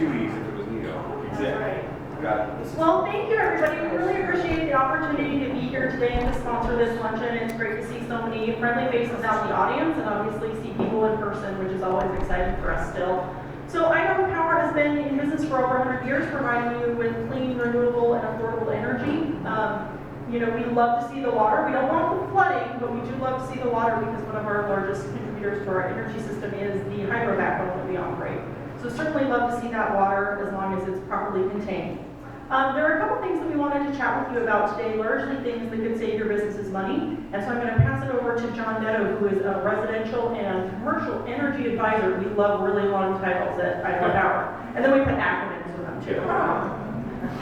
Chewy's if it was Neo. That's right. Well, thank you, everybody. We really appreciate the opportunity to be here today and to sponsor this luncheon. It's great to see so many friendly faces out in the audience and obviously see people in person, which is always exciting for us still. So Idaho Power has been in business for over 100 years, providing you with clean, renewable, and affordable energy. We love to see the water. We don't want the flooding, but we do love to see the water because one of our largest contributors to our energy system is the hydro backbone that we operate. So certainly love to see that water as long as it's properly contained. There are a couple things that we wanted to chat with you about today, largely things that could save your business's money. And so I'm going to pass it over to John Netto, who is a residential and commercial energy advisor. We love really long titles at Idaho Power. And then we put acronyms with them too.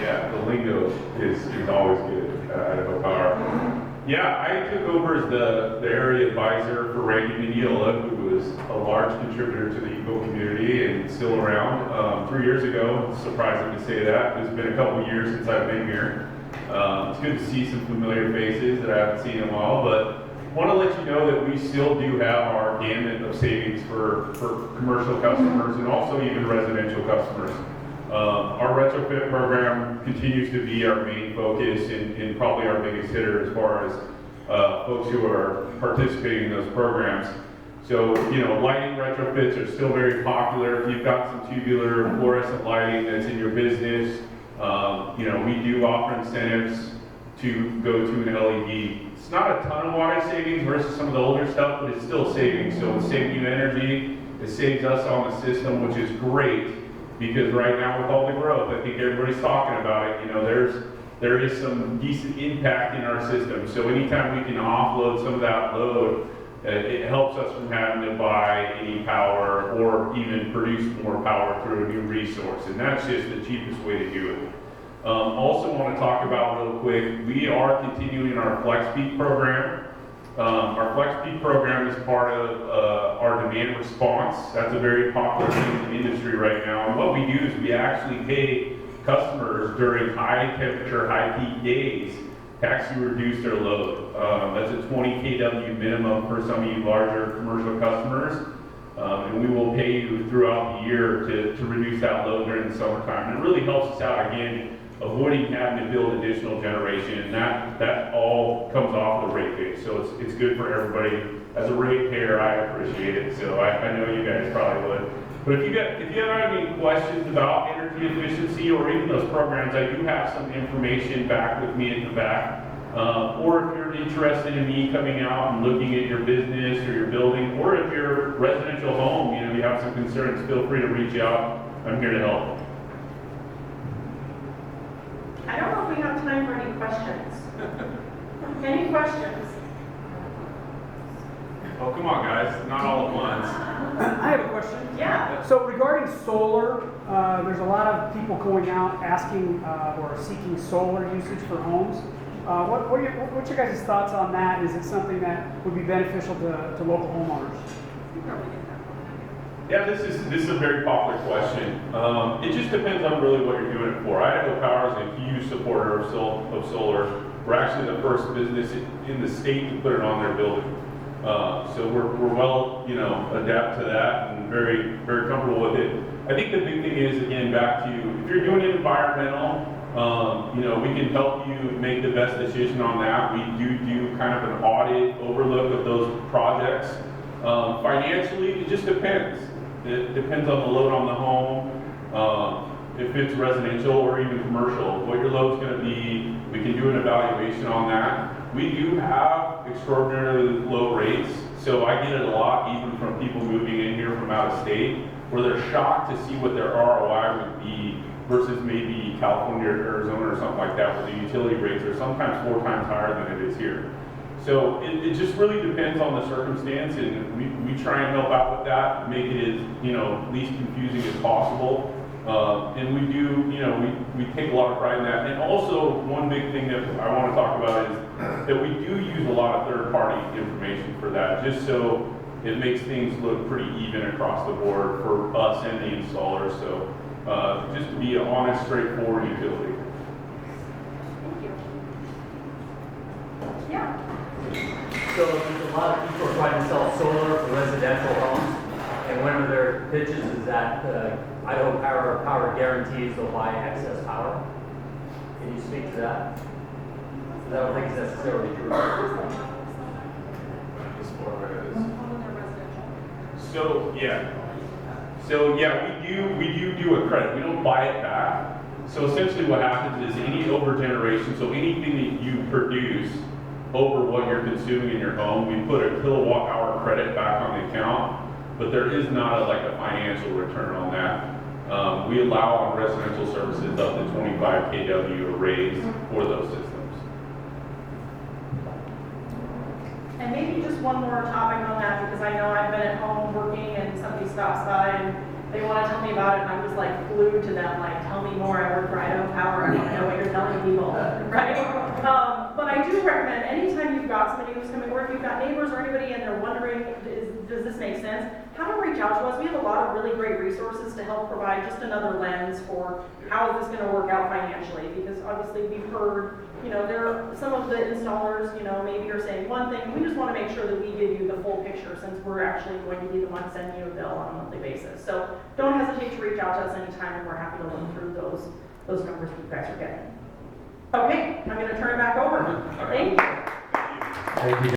Yeah, the lingo is always good at Idaho Power. Yeah, I took over as the area advisor for Randy Mignola, who was a large contributor to the eco community and still around. 3 years ago, surprising to say that. It's been a couple years since I've been here. It's good to see some familiar faces that I haven't seen in a while, but want to let you know that we still do have our gamut of savings for commercial customers and also even residential customers. Our retrofit program continues to be our main focus and probably our biggest hitter as far as folks who are participating in those programs. So, lighting retrofits are still very popular. If you've got some tubular fluorescent lighting that's in your business, we do offer incentives to go to an LED. It's not a ton of wattage savings versus some of the older stuff, but it's still savings. So it's saving you energy. It saves us on the system, which is great. Because right now with all the growth, I think everybody's talking about it, there is some decent impact in our system. So anytime we can offload some of that load, it helps us from having to buy any power or even produce more power through a new resource. And that's just the cheapest way to do it. Also want to talk about real quick, we are continuing our Flex Peak program. Our Flex Peak program is part of our demand response. That's a very popular thing in the industry right now. And what we do is we actually pay customers during high temperature, high peak days to actually reduce their load. That's a 20 kW minimum for some of you larger commercial customers. And we will pay you throughout the year to reduce that load during the summertime. And it really helps us out, again, avoiding having to build additional generation, and that all comes off the rate base. So it's good for everybody. As a ratepayer, I appreciate it. So I know you guys probably would. But if you have any questions about energy efficiency or even those programs, I do have some information back with me in the back. Or if you're interested in me coming out and looking at your business or your building, or if your residential home, you have some concerns, feel free to reach out. I'm here to help. I don't know if we have time for any questions. Any questions? Oh, come on, guys. Not all at once. I have a question. Yeah. So regarding solar, there's a lot of people going out asking or seeking solar usage for homes. What's your guys' thoughts on that? Is it something that would be beneficial to local homeowners? Yeah, this is a very popular question. It just depends on really what you're doing it for. Idaho Power is a huge supporter of solar. We're actually the first business in the state to put it on their building. So we're well, adapt to that and very, very comfortable with it. I think the big thing is, again, back to if you're doing it environmental, we can help you make the best decision on that. We do kind of an audit overlook of those projects. Financially, it just depends. It depends on the load on the home, if it's residential or even commercial, what your load's going to be. We can do an evaluation on that. We do have extraordinarily low rates, so I get it a lot even from people moving in here from out of state, where they're shocked to see what their ROI would be versus maybe California or Arizona or something like that, where the utility rates are sometimes 4 times higher than it is here. So it just really depends on the circumstance, and we try and help out with that, make it as least confusing as possible. And we do, we take a lot of pride in that. And also, one big thing that I want to talk about is that we do use a lot of third-party information for that, just so it makes things look pretty even across the board for us and the installers. So just to be an honest, straightforward utility. Thank you. Yeah. So there's a lot of people are trying to sell solar for residential homes, and And one of their pitches is that Idaho Power guarantees they'll buy excess power. Can you speak to that? 'Cause I don't think it's necessarily true. As far as, so yeah, we do a credit. We don't buy it back. So essentially, what happens is any over generation. So anything that you produce over what you're consuming in your home, we put a kilowatt hour credit back on the account. But there is not like a financial return on that. We allow on residential services up to 25 kW a raise for those systems. And maybe just one more topic on that, because I know I've been at home working and somebody stops by and they want to tell me about it, and I'm just like glued to them, like, tell me more, I work for Idaho Power, I want to know what you're telling people, right? But I do recommend, anytime you've got somebody who's coming, or if you've got neighbors or anybody and they're wondering, does this make sense? Have them reach out to us. We have a lot of really great resources to help provide just another lens for how is this going to work out financially, because obviously we've heard, you know, there are some of the installers, you know, maybe are saying one thing. We just want to make sure that we give you the full picture, since we're actually going to be the ones sending you a bill on a monthly basis. So don't hesitate to reach out to us anytime, and we're happy to look through those numbers you guys are getting. Okay, I'm going to turn it back over. Thank you. Thank you.